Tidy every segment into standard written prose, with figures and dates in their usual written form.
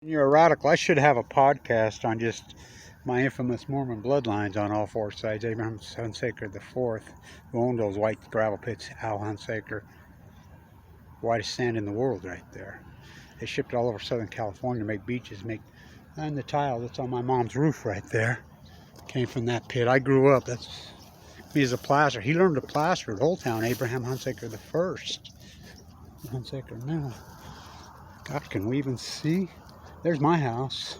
You're a radical. I should have a podcast on just my infamous Mormon bloodlines on all four sides. Abraham Hunsaker the fourth, who owned those white gravel pits. Al Hunsaker, whitest sand in the world, right there. They shipped it all over Southern California to make beaches, and the tile that's on my mom's roof right there came from that pit. I grew up. That's me as a plasterer. He learned to plaster at Old Town. Abraham Hunsaker the first. Hunsaker now. God, can we even see? There's my house.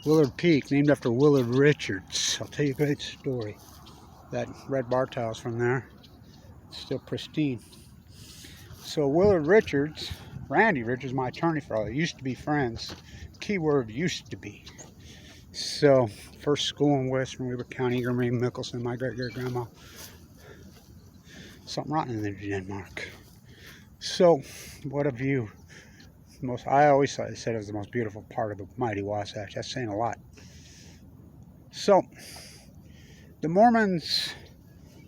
Willard Peak, named after Willard Richards. I'll tell you a great story. That red bar tile's from there. It's still pristine. So Willard Richards, Randy Richards, my attorney for all that, used to be friends. Keyword used to be. So, first school in Western Weber County, Marie Mickelson, my great-great-grandma. Something rotten in Denmark. So, what a view. I always said it was the most beautiful part of the mighty Wasatch. That's saying a lot. So, the Mormons,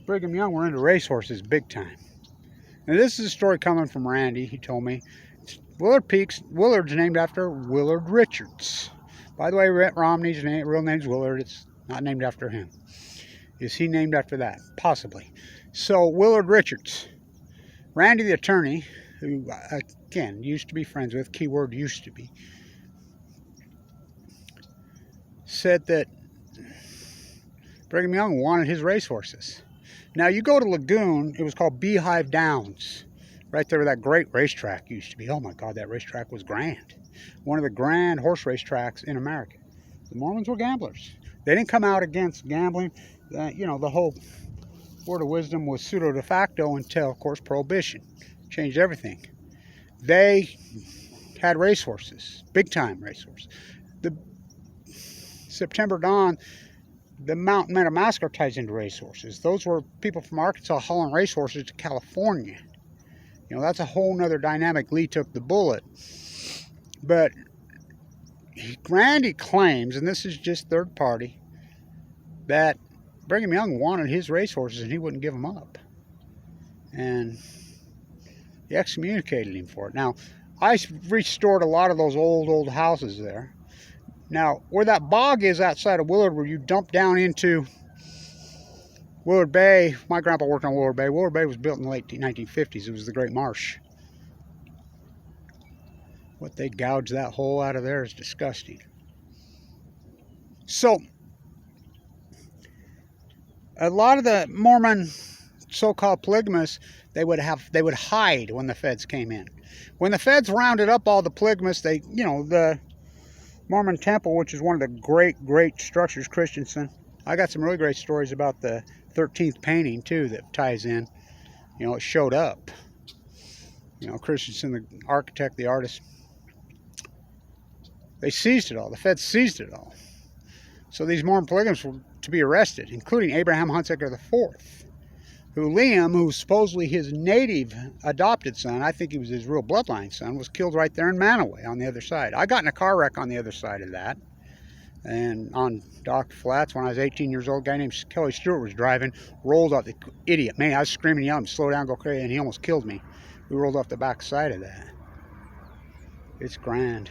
Brigham Young, were into racehorses big time. And this is a story coming from Randy. He told me Willard's named after Willard Richards. By the way, Romney's real name's Willard. It's not named after him. Is he named after that? Possibly. So, Willard Richards. Randy, the attorney, who, again, used to be friends with, keyword used to be, said that Brigham Young wanted his racehorses. Now, you go to Lagoon, it was called Beehive Downs, right there where that great racetrack used to be. Oh my God, that racetrack was grand. One of the grand horse racetracks in America. The Mormons were gamblers. They didn't come out against gambling. The whole word of wisdom was pseudo de facto until, of course, Prohibition changed everything. They had racehorses, big-time racehorses. The September Dawn, the Mountain Meadow Massacre ties into racehorses. Those were people from Arkansas hauling racehorses to California. That's a whole nother dynamic. Lee took the bullet. But Randy claims, and this is just third party, that Brigham Young wanted his racehorses and he wouldn't give them up. And he excommunicated him for it. Now, I restored a lot of those old houses there. Now, where that bog is outside of Willard, where you dump down into Willard Bay, my grandpa worked on Willard Bay. Willard Bay was built in the late 1950s. It was the Great Marsh. What they gouged that hole out of there is disgusting. So, a lot of the Mormon so-called polygamists, they would hide when the feds came in. When the feds rounded up all the polygamists, the Mormon Temple, which is one of the great structures, Christensen. I got some really great stories about the 13th painting too that ties in. It showed up. Christensen, the architect, the artist, they seized it all. The feds seized it all. So these Mormon polygamists were to be arrested, including Abraham Hunsaker IV, who Liam, who was supposedly his native adopted son, I think he was his real bloodline son, was killed right there in Manaway on the other side. I got in a car wreck on the other side of that. And on Dock Flats, when I was 18 years old, a guy named Kelly Stewart was driving, rolled off, the idiot. Man, I was screaming, yelling, slow down, go crazy, and he almost killed me. We rolled off the back side of that. It's grand.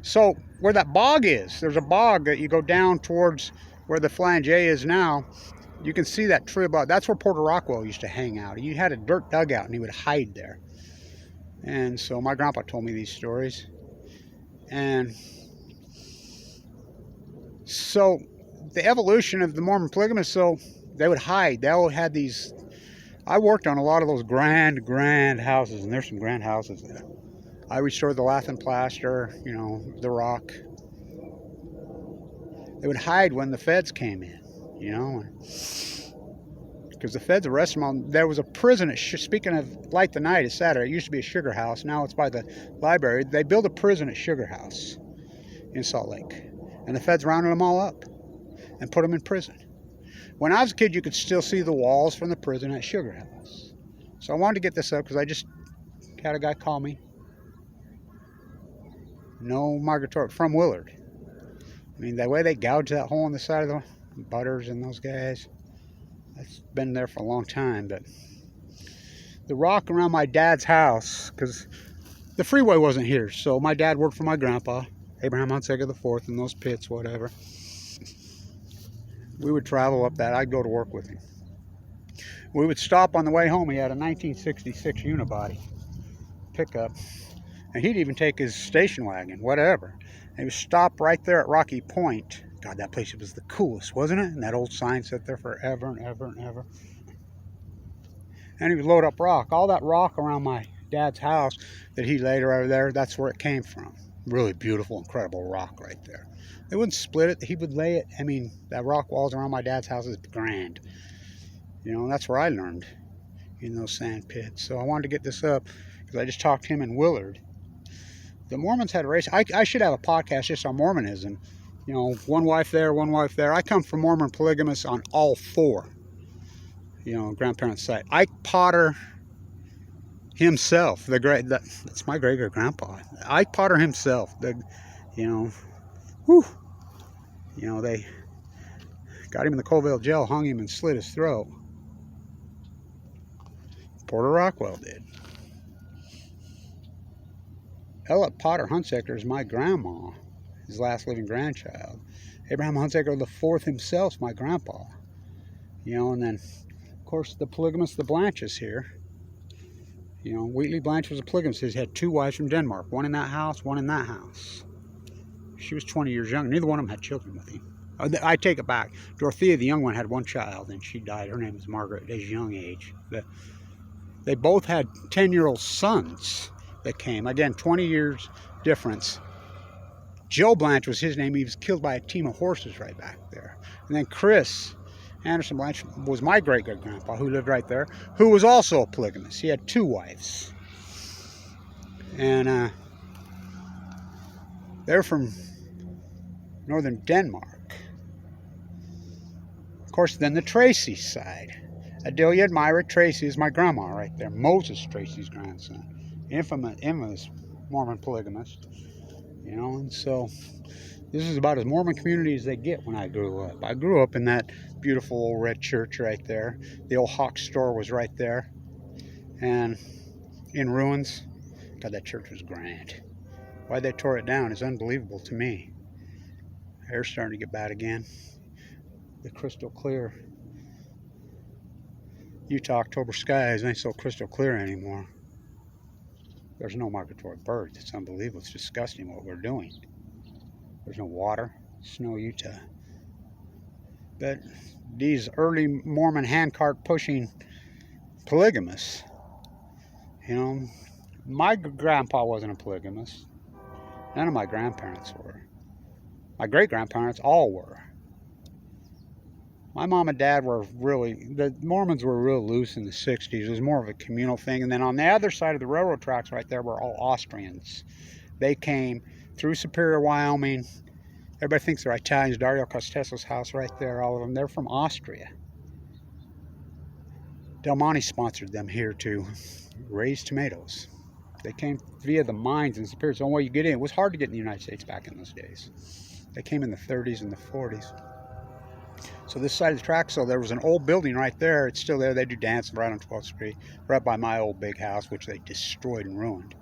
So, where that bog is, there's a bog that you go down towards where the Flange A is now. You can see that tree above. That's where Porter Rockwell used to hang out. He had a dirt dugout and he would hide there. And so my grandpa told me these stories. And so the evolution of the Mormon polygamists, so they would hide. They all had these. I worked on a lot of those grand houses, and there's some grand houses there. I restored the lath and plaster, the rock. They would hide when the feds came in, because the feds arrested them. There was a prison, speaking of Light the Night, it's Saturday. It used to be a sugar house. Now it's by the library. They built a prison at Sugar House in Salt Lake. And the feds rounded them all up and put them in prison. When I was a kid, you could still see the walls from the prison at Sugar House. So I wanted to get this up because I just had a guy call me. No migratory, from Willard. I mean, the way they gouged that hole in the side of the Butters and those guys, that's been there for a long time. But the rock around my dad's house, because the freeway wasn't here. So my dad worked for my grandpa, Abraham Hunsaker IV, in those pits, whatever. We would travel up that. I'd go to work with him. We would stop on the way home. He had a 1966 unibody pickup. And he'd even take his station wagon, whatever. And he would stop right there at Rocky Point. God, that place was the coolest, wasn't it? And that old sign sat there forever and ever and ever. And he would load up rock. All that rock around my dad's house that he laid over there, that's where it came from. Really beautiful, incredible rock right there. They wouldn't split it. He would lay it. I mean, that rock walls around my dad's house is grand. You know, that's where I learned, in those sand pits. So I wanted to get this up because I just talked to him in Willard. The Mormons had a race. I should have a podcast just on Mormonism. You know, one wife there, one wife there. I come from Mormon polygamists on all four, you know, grandparents' side. Ike Potter himself, that's my great-great-grandpa. Ike Potter himself, you know, whew, you know, they got him in the Colville jail, hung him and slit his throat. Porter Rockwell did. Ella Potter Hunsaker is my grandma, his last living grandchild. Abraham Hunsaker IV himself is my grandpa. You know, and then, of course, the polygamist, the Blanch is here. You know, Wheatley Blanch was a polygamist. He had two wives from Denmark, one in that house, one in that house. She was 20 years younger. Neither one of them had children with him. I take it back. Dorothea, the young one, had one child, and she died. Her name was Margaret at a young age. They both had 10-year-old sons that came. Again, 20 years difference. Joe Blanch was his name. He was killed by a team of horses right back there. And then Chris Anderson Blanch was my great-great-grandpa, who lived right there, who was also a polygamist. He had two wives. And they're from northern Denmark. Of course, then the Tracy side. Adelia Admira Tracy is my grandma right there. Moses Tracy's grandson. Infamous Mormon polygamist. You know, and so this is about as Mormon community as they get when I grew up. I grew up in that beautiful old red church right there. The old Hawk store was right there. And in ruins. God, that church was grand. Why they tore it down is unbelievable to me. Air's starting to get bad again. The crystal clear Utah October skies ain't so crystal clear anymore. There's no migratory birds. It's unbelievable. It's disgusting what we're doing. There's no water. Snow, Utah. But these early Mormon handcart pushing polygamists, you know, my grandpa wasn't a polygamist. None of my grandparents were. My great-grandparents all were. My mom and dad were the Mormons were real loose in the 60s. It was more of a communal thing. And then on the other side of the railroad tracks right there were all Austrians. They came through Superior, Wyoming. Everybody thinks they're Italians. Dario Costeso's house right there, all of them. They're from Austria. Del Monte sponsored them here to raise tomatoes. They came via the mines in Superior. So the only way you get in, it was hard to get in the United States back in those days. They came in the 30s and the 40s. So this side of the track, so there was an old building right there. It's still there. They do dances right on 12th Street, right by my old big house, which they destroyed and ruined.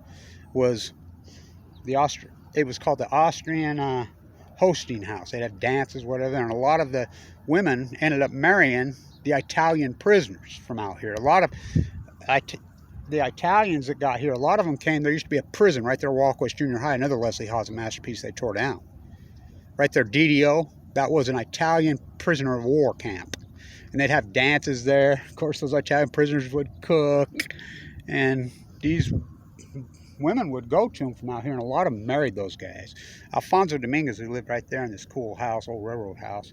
It was called the Austrian hosting house. They'd have dances, whatever, and a lot of the women ended up marrying the Italian prisoners from out here. A lot of the Italians that got here, a lot of them came. There used to be a prison right there, Walkwest Junior High, another Leslie Hawes masterpiece they tore down. Right there, DDO. That was an Italian prisoner of war camp. And they'd have dances there. Of course, those Italian prisoners would cook. And these women would go to them from out here. And a lot of them married those guys. Alfonso Dominguez, who lived right there in this cool house, old railroad house.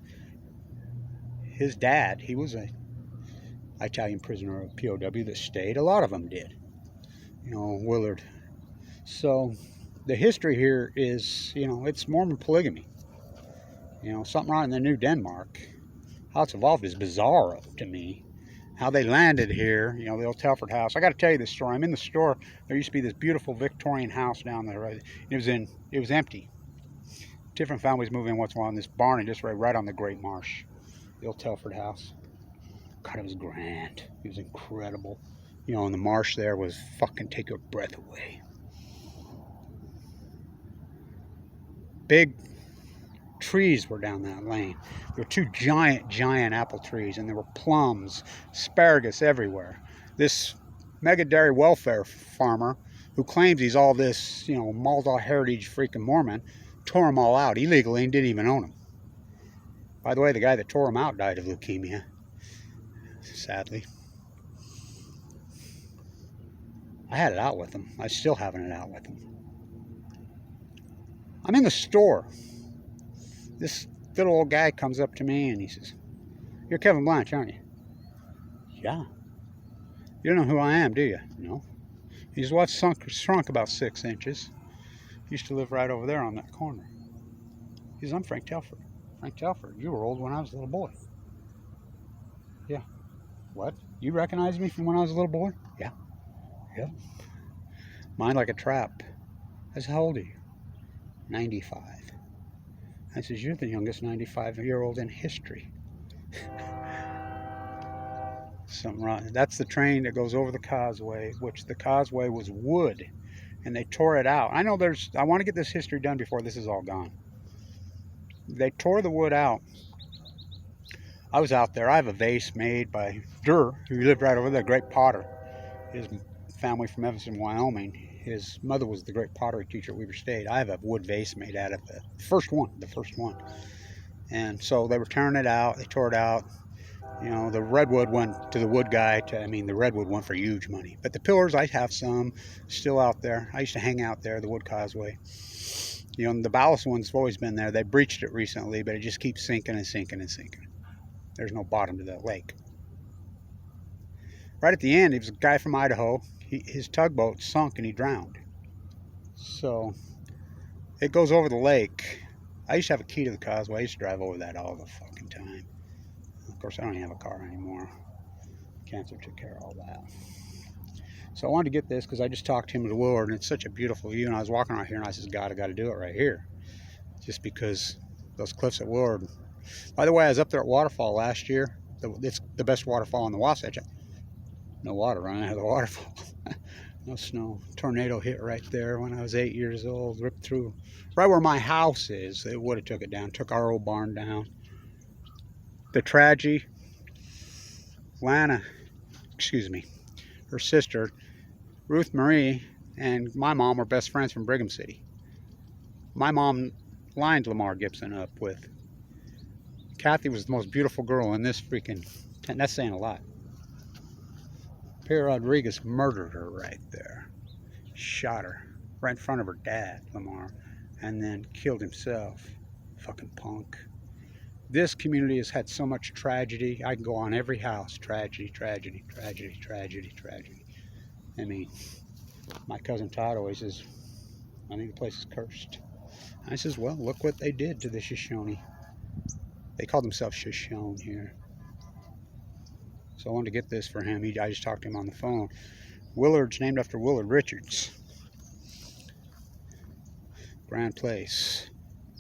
His dad, he was an Italian prisoner of POW that stayed. A lot of them did. You know, Willard. So the history here is, you know, it's Mormon polygamy. You know, something right in the New Denmark. How it's evolved is bizarre to me. How they landed here, you know, the old Telford house. I got to tell you this story. I'm in the store. There used to be this beautiful Victorian house down there. Right? It was empty. Different families move in once in a while in this barn and just right on the Great Marsh. The old Telford house. God, it was grand. It was incredible. You know, and the marsh there was fucking take your breath away. big trees were down that lane. There were two giant apple trees, and there were plums, asparagus everywhere. This mega dairy welfare farmer who claims he's all this, you know, Malta heritage freaking Mormon, tore them all out illegally and didn't even own them. By the way, the guy that tore them out died of leukemia, sadly. I had it out with him. I'm still having it out with him. I'm in the store. This little old guy comes up to me and he says, "You're Kevin Blanch, aren't you?" "Yeah." "You don't know who I am, do you?" "No." He says, "Well, I've shrunk about 6 inches. Used to live right over there on that corner." He says, "I'm Frank Telford." "Frank Telford? You were old when I was a little boy." "Yeah." "What? You recognize me from when I was a little boy?" "Yeah." "Yep." "Mind like a trap." I said, "How old are you?" 95. I says, "You're the youngest 95-year-old in history." Something wrong. That's the train that goes over the causeway, which the causeway was wood, and they tore it out. I know I want to get this history done before this is all gone. They tore the wood out. I was out there. I have a vase made by Durr, who lived right over there, great potter. His family from Evanston, Wyoming. His mother was the great pottery teacher at Weaver State. I have a wood vase made out of the first one. And so they were tearing it out. They tore it out. You know, the redwood went to the wood guy. The redwood went for huge money. But the pillars, I have some still out there. I used to hang out there, the wood causeway. You know, the ballast one's always been there. They breached it recently, but it just keeps sinking and sinking and sinking. There's no bottom to that lake. Right at the end, he was a guy from Idaho. His tugboat sunk and he drowned. So it goes over the lake. I used to have a key to the causeway. I used to drive over that all the fucking time. Of course, I don't even have a car anymore. Cancer took care of all that. So I wanted to get this because I just talked to him at Willard, and it's such a beautiful view. And I was walking out here, and I said, "God, I got to do it right here," just because those cliffs at Willard. By the way, I was up there at Waterfall last year. It's the best waterfall in the Wasatch. No water running out of the waterfall. No snow. Tornado hit right there when I was 8 years old. Ripped through right where my house is. It would have took it down. Took our old barn down. The tragedy. Lana, her sister, Ruth Marie, and my mom were best friends from Brigham City. My mom lined Lamar Gibson up with. Kathy was the most beautiful girl in this freaking tent. That's saying a lot. Pierre Rodriguez murdered her right there. Shot her right in front of her dad, Lamar, and then killed himself. Fucking punk. This community has had so much tragedy. I can go on every house. Tragedy, tragedy, tragedy, tragedy, tragedy. I mean, my cousin Todd always says, "I think the place is cursed." I says, "Well, look what they did to the Shoshone." They called themselves Shoshone here. So I wanted to get this for him. I just talked to him on the phone. Willard's named after Willard Richards. Grand place.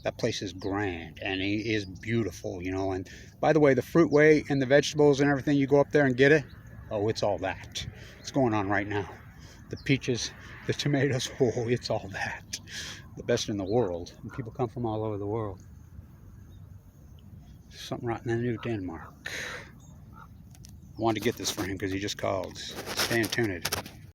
That place is grand, and it is beautiful, you know. And by the way, the fruitway and the vegetables and everything, you go up there and get it. Oh, it's all that. It's going on right now. The peaches, the tomatoes, oh, it's all that. The best in the world. And people come from all over the world. Something right in the New Denmark. I wanted to get this for him because he just called. Stay tuned.